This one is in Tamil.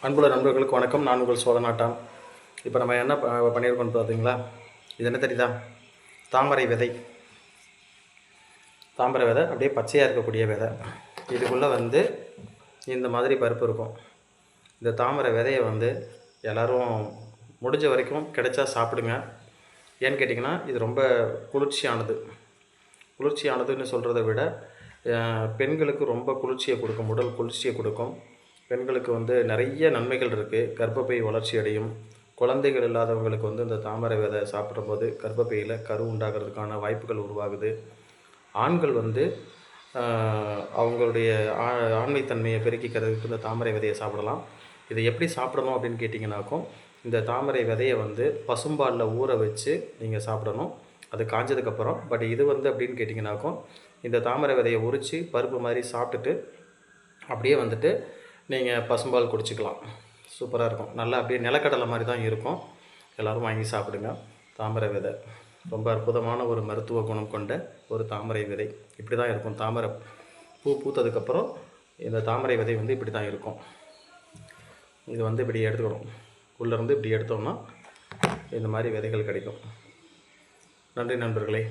அன்புள்ள நண்பர்களுக்கு வணக்கம். நான் உங்கள் சோதனாட்டான். இப்போ நம்ம என்ன பண்ணியிருக்கோம்னு பார்த்தீங்களா? இது என்ன தெரியுதா? தாமரை விதை. தாமரை விதை அப்படியே பச்சையாக இருக்கக்கூடிய விதை. இதுக்குள்ளே இந்த மாதிரி பருப்பு இருக்கும். இந்த தாமரை விதையை எல்லோரும் முடிஞ்ச வரைக்கும் கிடைச்சா சாப்பிடுங்க. ஏன்னு கேட்டிங்கன்னா, இது ரொம்ப குளிர்ச்சியானது. குளிர்ச்சியானதுன்னு சொல்கிறத விட பெண்களுக்கு ரொம்ப குளிர்ச்சியை கொடுக்கும், உடல் குளிர்ச்சியை கொடுக்கும். பெண்களுக்கு நிறைய நன்மைகள் இருக்குது. கர்ப்பப்பை வளர்ச்சி அடையும். குழந்தைகள் இல்லாதவங்களுக்கு இந்த தாமரை விதை சாப்பிடும்போது கர்ப்பப்பையில் கரு உண்டாகிறதுக்கான வாய்ப்புகள் உருவாகுது. ஆண்கள் அவங்களுடைய ஆண்மைத்தன்மையை பெருக்கிக்கிறதுக்கு இந்த தாமரை விதையை சாப்பிடலாம். இதை எப்படி சாப்பிடணும் அப்படின்னு கேட்டிங்கனாக்கும், இந்த தாமரை விதையை பசும்பாலில் ஊற வச்சு நீங்கள் சாப்பிடணும். அது காஞ்சதுக்கப்புறம். பட் இது அப்படின்னு கேட்டிங்கனாக்கும், இந்த தாமரை விதையை உரித்து பருப்பு மாதிரி சாப்பிட்டுட்டு அப்படியே நீங்கள் பசும்பால் குடிச்சிக்கலாம். சூப்பராக இருக்கும். நல்லா அப்படியே நிலக்கடலை மாதிரி தான் இருக்கும். எல்லோரும் வாங்கி சாப்பிடுங்க. தாமரை விதை ரொம்ப அற்புதமான ஒரு மருத்துவ குணம் கொண்ட ஒரு தாமரை விதை. இப்படி தான் இருக்கும். தாமரை பூ பூத்ததுக்கப்புறம் இந்த தாமரை விதை இப்படி தான் இருக்கும். இது இப்படி எடுத்துக்கணும். உள்ளேருந்து இப்படி எடுத்தோம்னா இந்த மாதிரி விதைகள் கிடைக்கும். நன்றி நண்பர்களே.